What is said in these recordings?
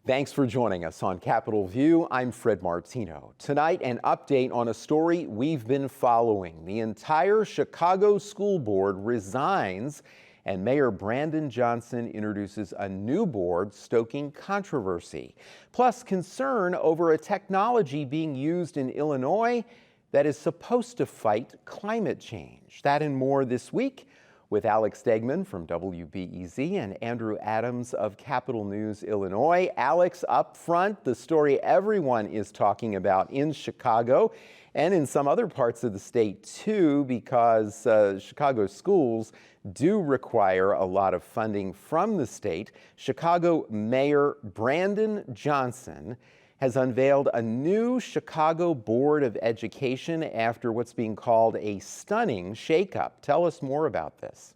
Thanks for joining us on Capitol View. I'm Fred Martino. Tonight, an update on a story we've been following. The entire Chicago School Board resigns, and Mayor Brandon Johnson introduces a new board stoking controversy. Plus, concern over a technology being used in Illinois that is supposed to fight climate change. That and more this week with Alex Degman from WBEZ and Andrew Adams of Capitol News, Illinois. Alex, up front, the story everyone is talking about in Chicago and in some other parts of the state too, because Chicago schools do require a lot of funding from the state. Chicago Mayor Brandon Johnson has unveiled a new Chicago Board of Education after what's being called a stunning shakeup. Tell us more about this.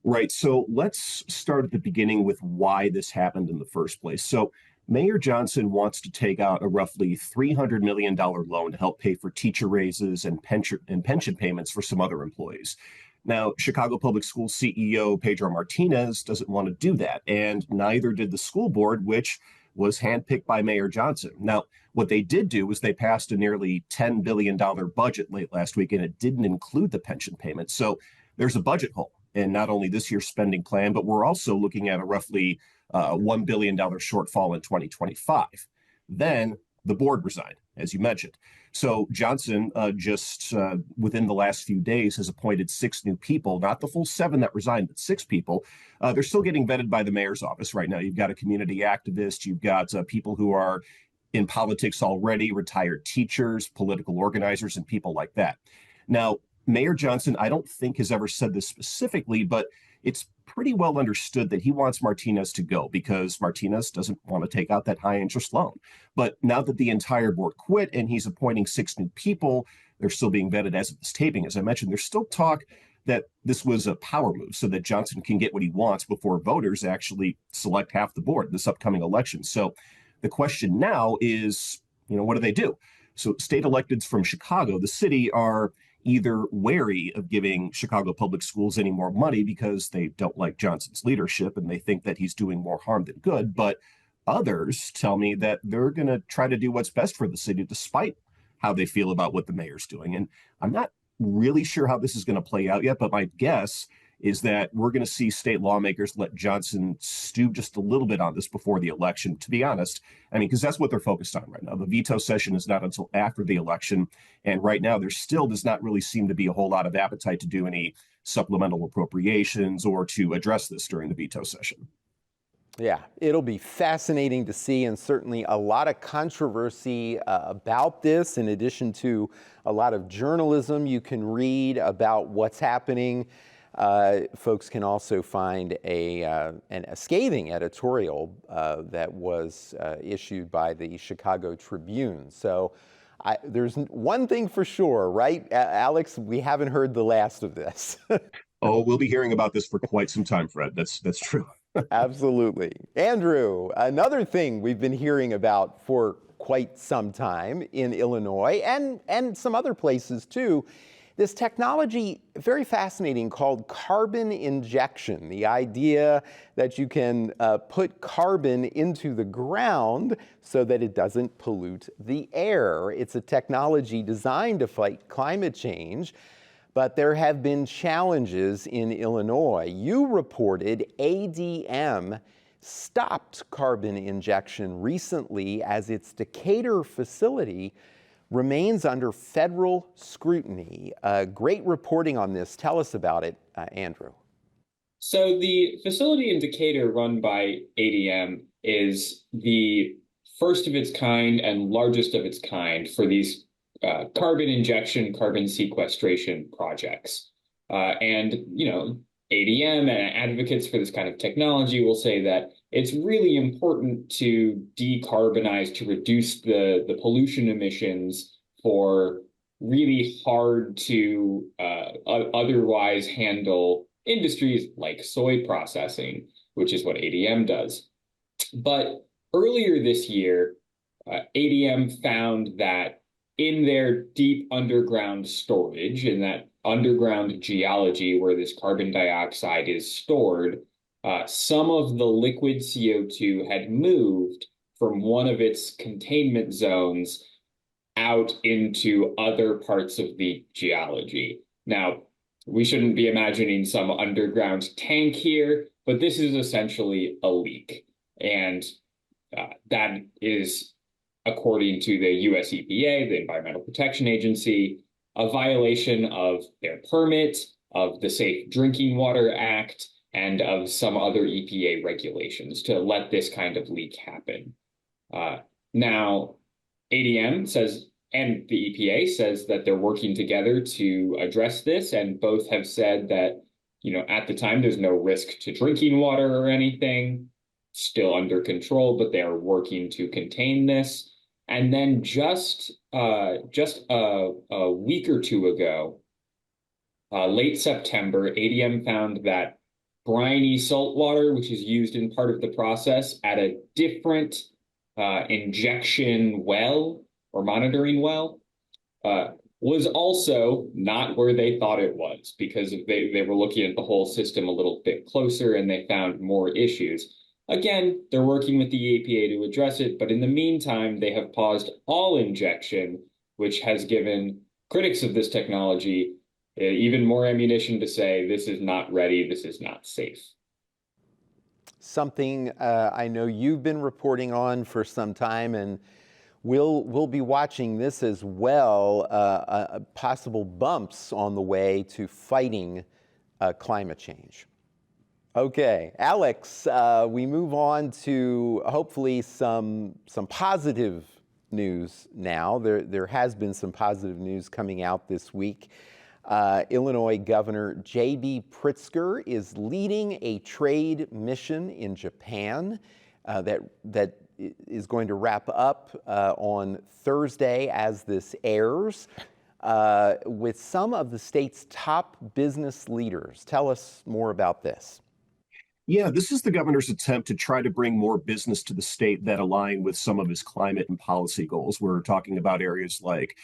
Right. So let's start at the beginning with why this happened in the first place. So Mayor Johnson wants to take out a roughly $300 million loan to help pay for teacher raises and pension payments for some other employees. Now, Chicago Public Schools CEO Pedro Martinez doesn't want to do that, and neither did the school board, which was handpicked by Mayor Johnson. Now, what they did do was they passed a nearly $10 billion budget late last week, and it didn't include the pension payment. So there's a budget hole in not only this year's spending plan, but we're also looking at a roughly $1 billion shortfall in 2025. Then the board resigned, as you mentioned. So Johnson just within the last few days has appointed 6 new people, not the full 7 that resigned, but 6 people. They're still getting vetted by the mayor's office right now. You've got a community activist, you've got people who are in politics already, retired teachers, political organizers, and people like that. Now, Mayor Johnson, I don't think has ever said this specifically, but it's pretty well understood that he wants Martinez to go because Martinez doesn't want to take out that high interest loan. But now that the entire board quit and he's appointing 6 new people, they're still being vetted as of this taping. As I mentioned, there's still talk that this was a power move so that Johnson can get what he wants before voters actually select half the board this upcoming election. So the question now is, what do they do? So state electeds from Chicago, the city, are either wary of giving Chicago Public Schools any more money because they don't like Johnson's leadership and they think that he's doing more harm than good. But others tell me that they're going to try to do what's best for the city despite how they feel about what the mayor's doing. And I'm not really sure how this is going to play out yet, but my guess is that we're going to see state lawmakers let Johnson stew just a little bit on this before the election, to be honest. I mean, because that's what they're focused on right now. The veto session is not until after the election. And right now, there still does not really seem to be a whole lot of appetite to do any supplemental appropriations or to address this during the veto session. Yeah, it'll be fascinating to see, and certainly a lot of controversy about this, in addition to a lot of journalism you can read about what's happening. Folks can also find a scathing editorial that was issued by the Chicago Tribune. So there's one thing for sure, right, Alex? We haven't heard the last of this. Oh, we'll be hearing about this for quite some time, Fred. That's true. Absolutely. Andrew, another thing we've been hearing about for quite some time in Illinois and some other places too, this technology, very fascinating, called carbon injection. The idea that you can put carbon into the ground so that it doesn't pollute the air. It's a technology designed to fight climate change, but there have been challenges in Illinois. You reported ADM stopped carbon injection recently as its Decatur facility remains under federal scrutiny. Great reporting on this. Tell us about it, Andrew. So the facility in Decatur run by ADM is the first of its kind and largest of its kind for these carbon injection, carbon sequestration projects. ADM and advocates for this kind of technology will say that it's really important to decarbonize, to reduce the pollution emissions for really hard to otherwise handle industries like soy processing, which is what ADM does. But earlier this year, ADM found that in their deep underground storage, in that underground geology where this carbon dioxide is stored, some of the liquid CO2 had moved from one of its containment zones out into other parts of the geology. Now, we shouldn't be imagining some underground tank here, but this is essentially a leak. And that is, according to the US EPA, the Environmental Protection Agency, a violation of their permit, of the Safe Drinking Water Act, and of some other EPA regulations to let this kind of leak happen. Now, ADM says, and the EPA says that they're working together to address this, and both have said that, at the time, there's no risk to drinking water or anything, still under control, but they are working to contain this. And then just a week or two ago, late September, ADM found that briny salt water, which is used in part of the process at a different injection well or monitoring well, was also not where they thought it was, because they were looking at the whole system a little bit closer and they found more issues. Again, they're working with the EPA to address it, but in the meantime, they have paused all injection, which has given critics of this technology even more ammunition to say this is not ready, this is not safe. Something I know you've been reporting on for some time, and we'll be watching this as well, possible bumps on the way to fighting climate change. Okay, Alex, we move on to hopefully some positive news now. There has been some positive news coming out this week. Illinois Governor J.B. Pritzker is leading a trade mission in Japan that is going to wrap up on Thursday as this airs with some of the state's top business leaders. Tell us more about this. Yeah, this is the governor's attempt to try to bring more business to the state that align with some of his climate and policy goals. We're talking about areas like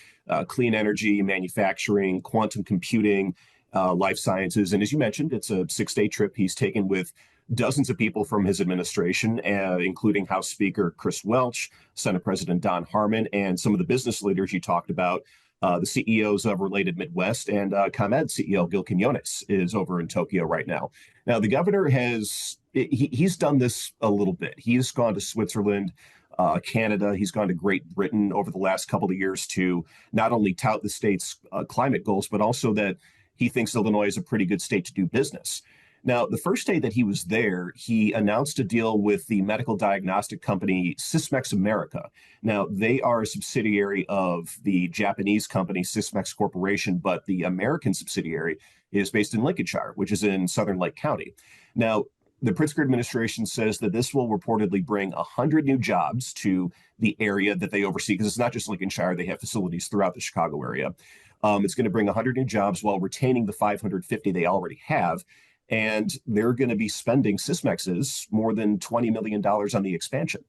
clean energy, manufacturing, quantum computing, life sciences. And as you mentioned, it's a 6-day trip he's taken with dozens of people from his administration, including House Speaker Chris Welch, Senate President Don Harmon, and some of the business leaders you talked about. The CEOs of Related Midwest and ComEd CEO Gil Quinones is over in Tokyo right now. Now, the governor he's done this a little bit. He's gone to Switzerland, Canada. He's gone to Great Britain over the last couple of years to not only tout the state's climate goals, but also that he thinks Illinois is a pretty good state to do business. Now, the first day that he was there, he announced a deal with the medical diagnostic company Sysmex America. Now, they are a subsidiary of the Japanese company Sysmex Corporation, but the American subsidiary is based in Lincolnshire, which is in Southern Lake County. Now, the Pritzker administration says that this will reportedly bring 100 new jobs to the area that they oversee, because it's not just Lincolnshire, they have facilities throughout the Chicago area. It's going to bring 100 new jobs while retaining the 550 they already have. And they're going to be spending Sysmex's more than $20 million on the expansion.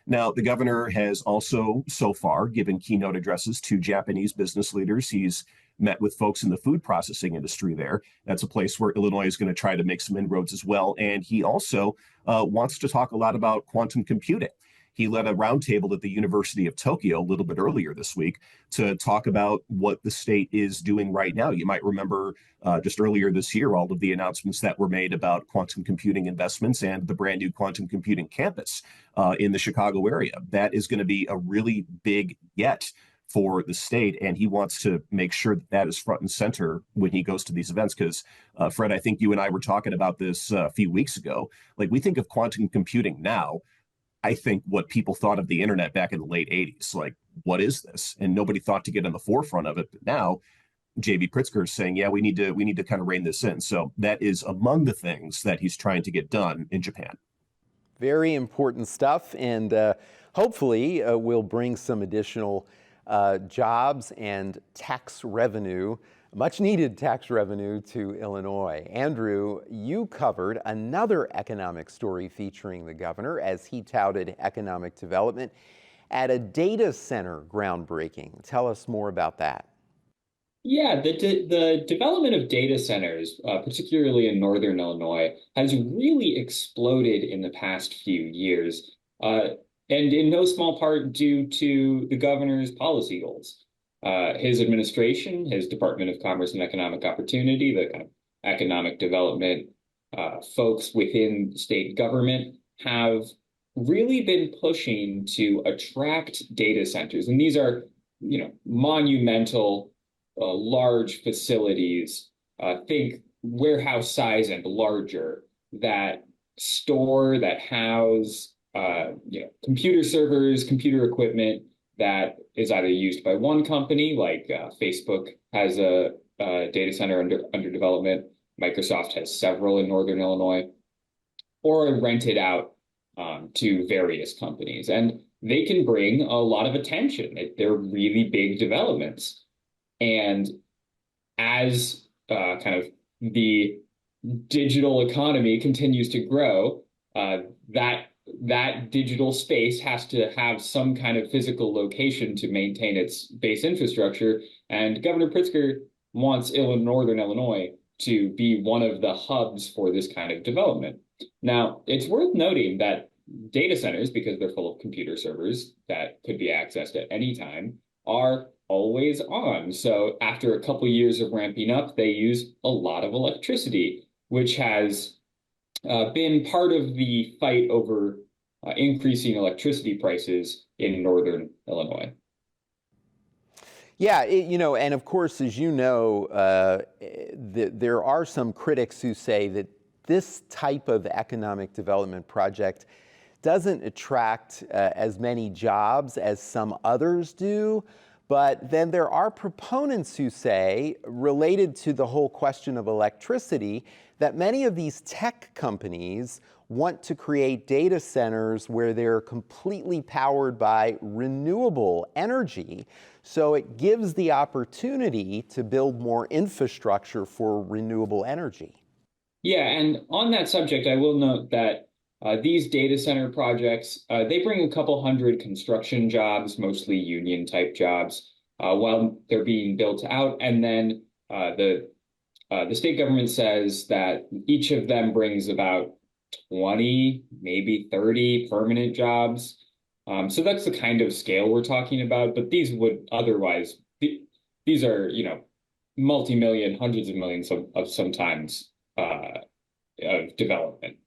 Now, the governor has also so far given keynote addresses to Japanese business leaders. He's met with folks in the food processing industry there. That's a place where Illinois is going to try to make some inroads as well. And he also wants to talk a lot about quantum computing. He led a roundtable at the University of Tokyo a little bit earlier this week to talk about what the state is doing right now. You might remember just earlier this year, all of the announcements that were made about quantum computing investments and the brand new quantum computing campus in the Chicago area. That is going to be a really big get for the state, and he wants to make sure that that is front and center when he goes to these events. Because, Fred, I think you and I were talking about this a few weeks ago. Like, we think of quantum computing now. I think what people thought of the internet back in the late 80s, like, what is this? And nobody thought to get on the forefront of it. But now J.B. Pritzker is saying, yeah, we need to kind of rein this in. So that is among the things that he's trying to get done in Japan. Very important stuff, and hopefully will bring some additional jobs and tax revenue, much needed tax revenue, to Illinois. Andrew, you covered another economic story featuring the governor as he touted economic development at a data center groundbreaking. Tell us more about that. Yeah, the development of data centers, particularly in northern Illinois, has really exploded in the past few years. and in no small part due to the governor's policy goals. His administration, his Department of Commerce and Economic Opportunity, the kind of economic development folks within state government have really been pushing to attract data centers. And these are, monumental, large facilities, think warehouse size and larger, that store, that house, computer servers, computer equipment that is either used by one company, like Facebook has a data center under development, Microsoft has several in Northern Illinois, or rented out to various companies. And they can bring a lot of attention. They're really big developments. And as kind of the digital economy continues to grow, that digital space has to have some kind of physical location to maintain its base infrastructure. And Governor Pritzker wants Northern Illinois to be one of the hubs for this kind of development. Now, it's worth noting that data centers, because they're full of computer servers that could be accessed at any time, are always on. So after a couple years of ramping up, they use a lot of electricity, which has been part of the fight over increasing electricity prices in Northern Illinois. Yeah, and of course, as you know, there are some critics who say that this type of economic development project doesn't attract as many jobs as some others do. But then there are proponents who say, related to the whole question of electricity, that many of these tech companies want to create data centers where they're completely powered by renewable energy. So it gives the opportunity to build more infrastructure for renewable energy. Yeah, and on that subject, I will note that these data center projects, they bring a couple hundred construction jobs, mostly union type jobs, while they're being built out. And then the state government says that each of them brings about 20, maybe 30 permanent jobs. So that's the kind of scale we're talking about. But these would otherwise, these are, multi-million, hundreds of millions of sometimes of development.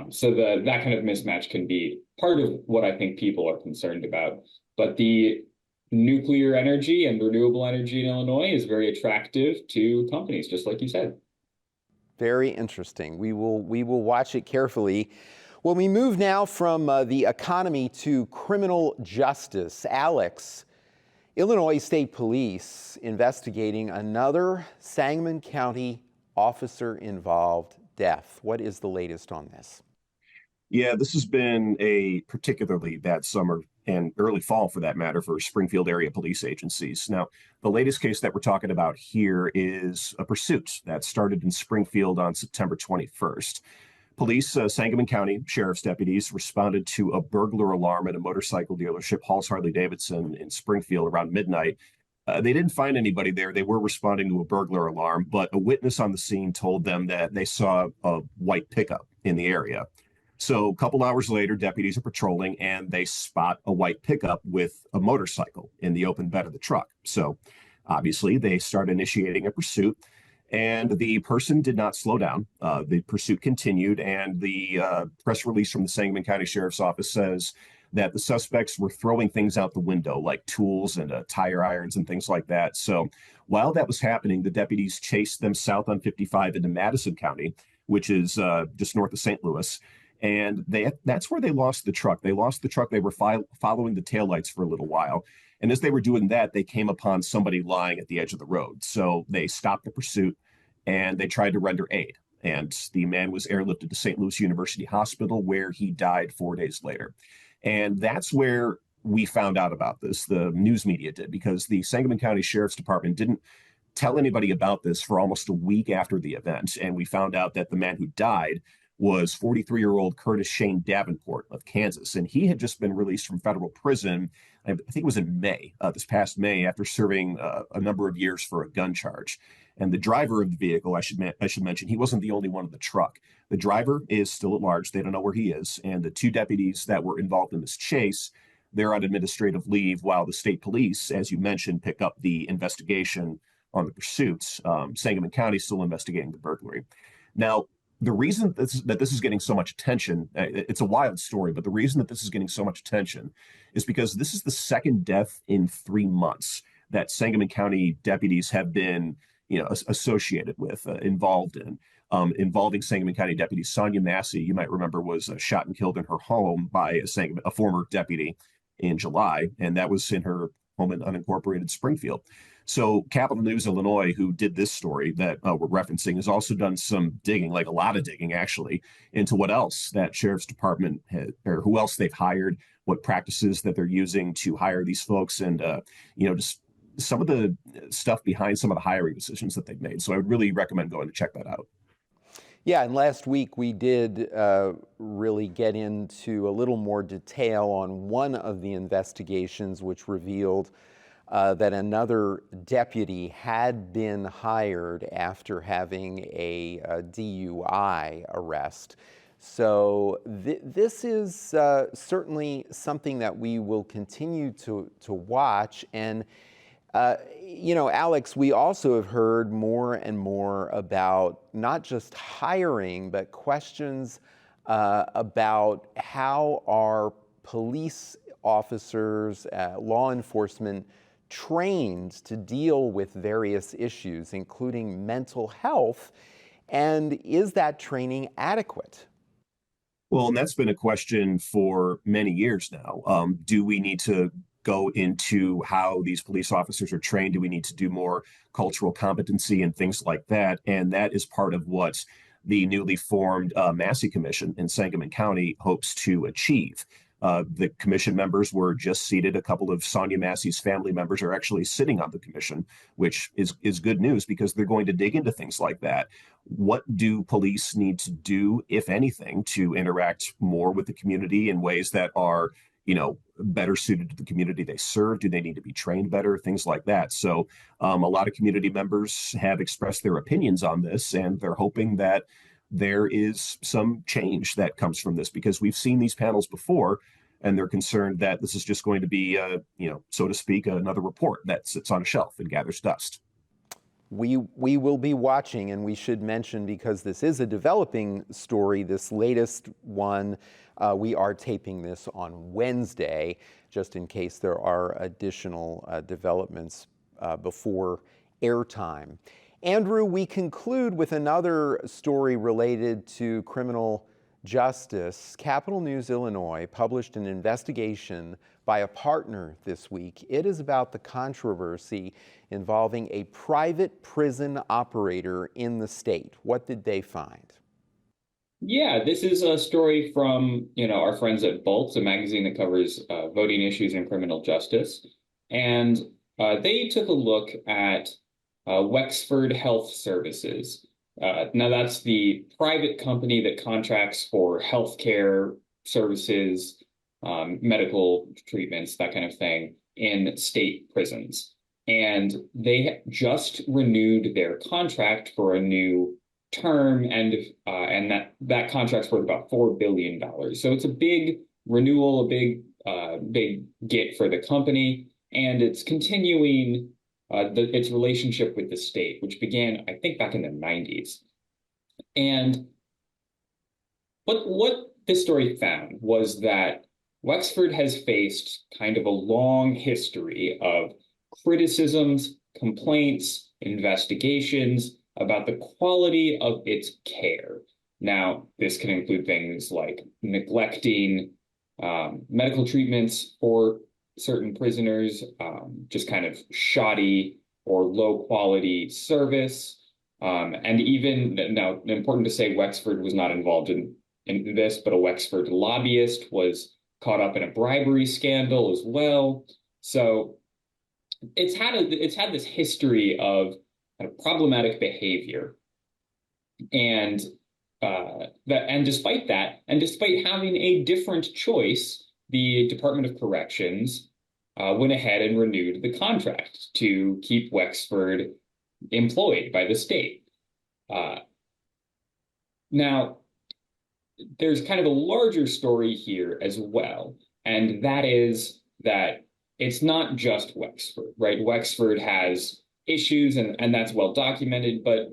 So that kind of mismatch can be part of what I think people are concerned about. But the nuclear energy and renewable energy in Illinois is very attractive to companies, just like you said. Very interesting. We will watch it carefully. Well, we move now from the economy to criminal justice. Alex, Illinois State Police investigating another Sangamon County officer-involved death. What is the latest on this? Yeah, this has been a particularly bad summer and early fall, for that matter, for Springfield area police agencies. Now, the latest case that we're talking about here is a pursuit that started in Springfield on September 21st. Police, Sangamon County Sheriff's deputies, responded to a burglar alarm at a motorcycle dealership, Hall's Harley-Davidson, in Springfield around midnight. They didn't find anybody there. They were responding to a burglar alarm, but a witness on the scene told them that they saw a white pickup in the area. So a couple hours later, deputies are patrolling and they spot a white pickup with a motorcycle in the open bed of the truck. So obviously they start initiating a pursuit, and the person did not slow down. The pursuit continued, and the press release from the Sangamon County Sheriff's Office says that the suspects were throwing things out the window, like tools and tire irons and things like that. So while that was happening, the deputies chased them south on 55 into Madison County, which is just north of St. Louis. And that's where they lost the truck. They lost the truck. They were following the taillights for a little while. And as they were doing that, they came upon somebody lying at the edge of the road. So they stopped the pursuit and they tried to render aid. And the man was airlifted to St. Louis University Hospital, where he died 4 days later. And that's where we found out about this. The news media did, because the Sangamon County Sheriff's Department didn't tell anybody about this for almost a week after the event. And we found out that the man who died was 43-year-old Curtis Shane Davenport of Kansas. And he had just been released from federal prison, I think it was in May, this past May, after serving a number of years for a gun charge. And the driver of the vehicle, I should mention, he wasn't the only one in the truck. The driver is still at large. They don't know where he is. And the two deputies that were involved in this chase, they're on administrative leave while the state police, as you mentioned, pick up the investigation on the pursuits. Sangamon County is still investigating the burglary. Now, the reason that this is getting so much attention, it's a wild story, but the reason that this is getting so much attention is because this is the second death in 3 months that Sangamon County deputies have been, associated with, involved in. Involving Sangamon County deputy Sonia Massey, you might remember, was shot and killed in her home by a former deputy in July, and that was in her home in unincorporated Springfield. So Capital News Illinois, who did this story that we're referencing, has also done some digging, like a lot of digging actually, into what else that sheriff's department or who else they've hired, what practices that they're using to hire these folks, and just some of the stuff behind some of the hiring decisions that they've made. So I would really recommend going to check that out. Yeah, and last week we did really get into a little more detail on one of the investigations, which revealed that another deputy had been hired after having a DUI arrest. So this is certainly something that we will continue to watch. And Alex, we also have heard more and more about not just hiring, but questions about how our police officers, law enforcement, trained to deal with various issues, including mental health. And is that training adequate? Well, and that's been a question for many years now. Do we need to go into how these police officers are trained? Do we need to do more cultural competency and things like that? And that is part of what the newly formed Massey Commission in Sangamon County hopes to achieve. The commission members were just seated. A couple of Sonia Massey's family members are actually sitting on the commission, which is good news because they're going to dig into things like that. What do police need to do, if anything, to interact more with the community in ways that are, better suited to the community they serve? Do they need to be trained better? Things like that. So a lot of community members have expressed their opinions on this, and they're hoping that there is some change that comes from this, because we've seen these panels before, and they're concerned that this is just going to be, so to speak, another report that sits on a shelf and gathers dust. We will be watching, and we should mention, because this is a developing story, this latest one, we are taping this on Wednesday, just in case there are additional developments before airtime. Andrew, we conclude with another story related to criminal justice. Capital News Illinois published an investigation by a partner this week. It is about the controversy involving a private prison operator in the state. What did they find? Yeah, this is a story from, our friends at Bolts, a magazine that covers voting issues and criminal justice. And they took a look at Wexford Health Services. Now, that's the private company that contracts for healthcare services, medical treatments, that kind of thing, in state prisons. And they just renewed their contract for a new term, and that contract's worth about $4 billion. So it's a big renewal, a big get for the company, and it's continuing its relationship with the state, which began, I think, back in the 90s. And what this story found was that Wexford has faced kind of a long history of criticisms, complaints, investigations about the quality of its care. Now, this can include things like neglecting medical treatments for certain prisoners, just kind of shoddy or low quality service. And even now, important to say, Wexford was not involved in this, but a Wexford lobbyist was caught up in a bribery scandal as well. So it's had this history of kind of problematic behavior, and despite that, and despite having a different choice, the Department of Corrections went ahead and renewed the contract to keep Wexford employed by the state. Now, there's kind of a larger story here as well, and that is that it's not just Wexford, right? Wexford has issues, and that's well documented, but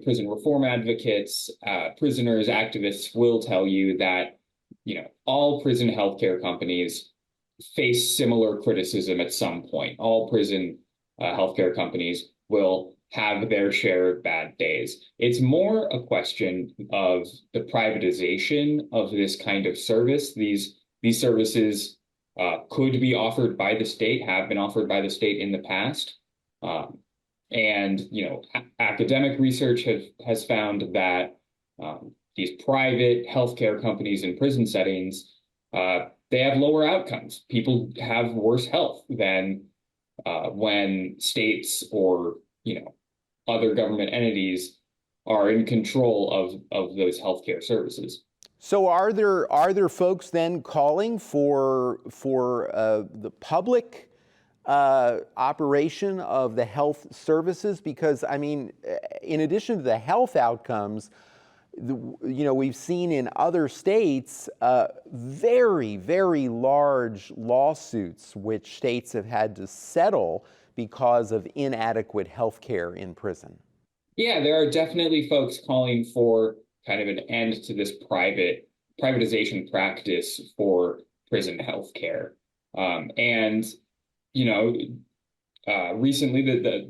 prison reform advocates, prisoners, activists will tell you that all prison healthcare companies face similar criticism at some point. All prison healthcare companies will have their share of bad days. It's more a question of the privatization of this kind of service. These services could be offered by the state, have been offered by the state in the past. And academic research has found that these private healthcare companies in prison settings, they have lower outcomes. People have worse health than when states or other government entities are in control of those healthcare services. So are there folks then calling for the public operation of the health services? Because I mean, in addition to the health outcomes, we've seen in other states very, very large lawsuits which states have had to settle because of inadequate health care in prison. Yeah, there are definitely folks calling for kind of an end to this privatization practice for prison health care. Recently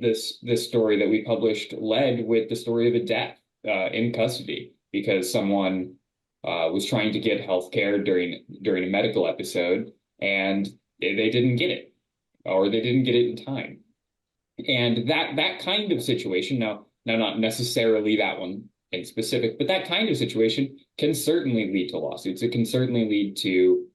this story that we published led with the story of a death in custody because someone was trying to get health care during a medical episode and they didn't get it, or they didn't get it in time. And that kind of situation, now not necessarily that one in specific, but that kind of situation can certainly lead to lawsuits. It can certainly lead to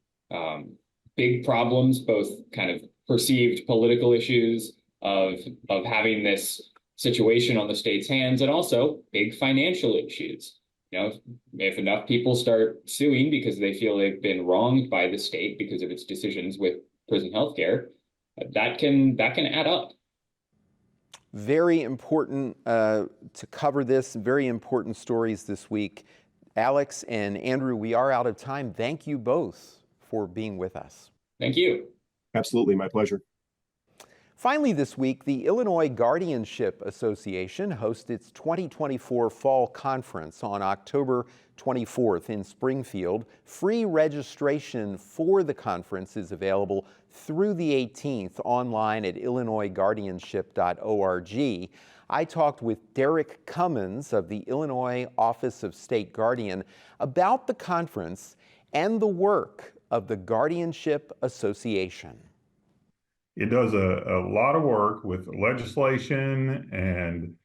big problems, both kind of perceived political issues of having this situation on the state's hands, and also big financial issues. If enough people start suing because they feel they've been wronged by the state because of its decisions with prison healthcare, that can add up. Very important to cover this, very important stories this week. Alex and Andrew, we are out of time. Thank you both for being with us. Thank you. Absolutely, my pleasure. Finally this week, the Illinois Guardianship Association hosts its 2024 Fall Conference on October 24th in Springfield. Free registration for the conference is available through the 18th online at illinoisguardianship.org. I talked with Derek Cummins of the Illinois Office of State Guardian about the conference and the work of the Guardianship Association. It does a lot of work with legislation and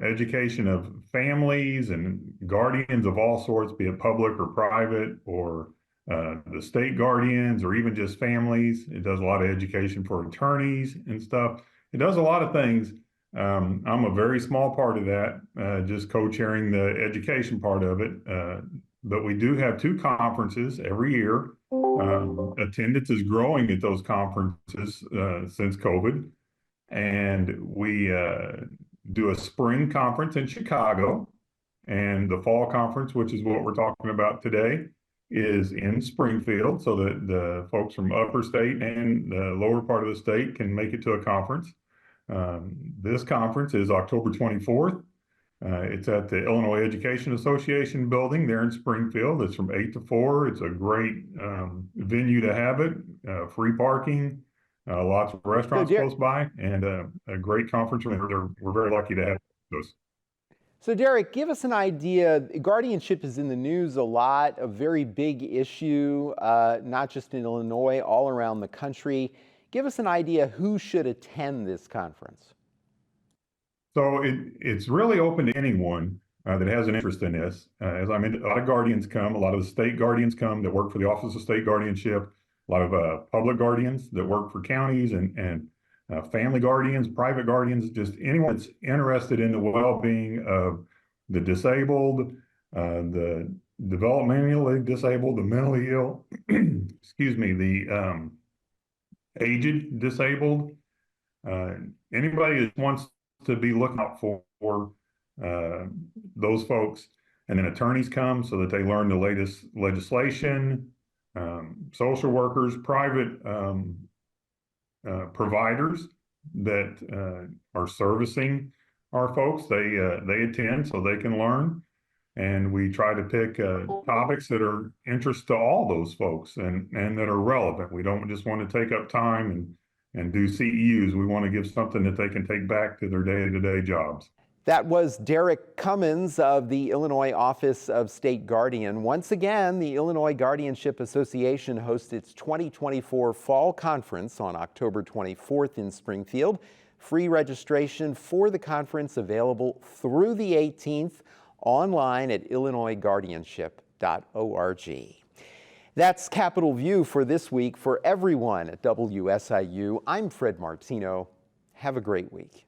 education of families and guardians of all sorts, be it public or private, or the state guardians, or even just families. It does a lot of education for attorneys and stuff. It does a lot of things. I'm a very small part of that, just co-chairing the education part of it. But we do have 2 conferences every year. Attendance is growing at those conferences since COVID. And we do a spring conference in Chicago, and the fall conference, which is what we're talking about today, is in Springfield, so that the folks from upper state and the lower part of the state can make it to a conference. This conference is October 24th. It's at the Illinois Education Association building there in Springfield. It's from 8 to 4. It's a great venue to have it, free parking, lots of restaurants close by, and a great conference room. We're very lucky to have those. So Derek, give us an idea. Guardianship is in the news a lot, a very big issue, not just in Illinois, all around the country. Give us an idea who should attend this conference. So it's really open to anyone that has an interest in this. As I mentioned, a lot of guardians come, a lot of the state guardians come that work for the Office of State Guardianship, a lot of public guardians that work for counties, and family guardians, private guardians, just anyone that's interested in the well-being of the disabled, the developmentally disabled, the mentally ill, excuse me, the aged disabled, anybody that wants to be looking out for those folks. And then attorneys come so that they learn the latest legislation. Social workers, private providers that are servicing our folks, they attend so they can learn. And we try to pick topics that are interest to all those folks and that are relevant. We don't just want to take up time and do CEUs. We want to give something that they can take back to their day-to-day jobs. That was Derek Cummins of the Illinois Office of State Guardian. Once again, the Illinois Guardianship Association hosts its 2024 Fall Conference on October 24th in Springfield. Free registration for the conference available through the 18th online at illinoisguardianship.org. That's Capitol View for this week. For everyone at WSIU, I'm Fred Martino. Have a great week.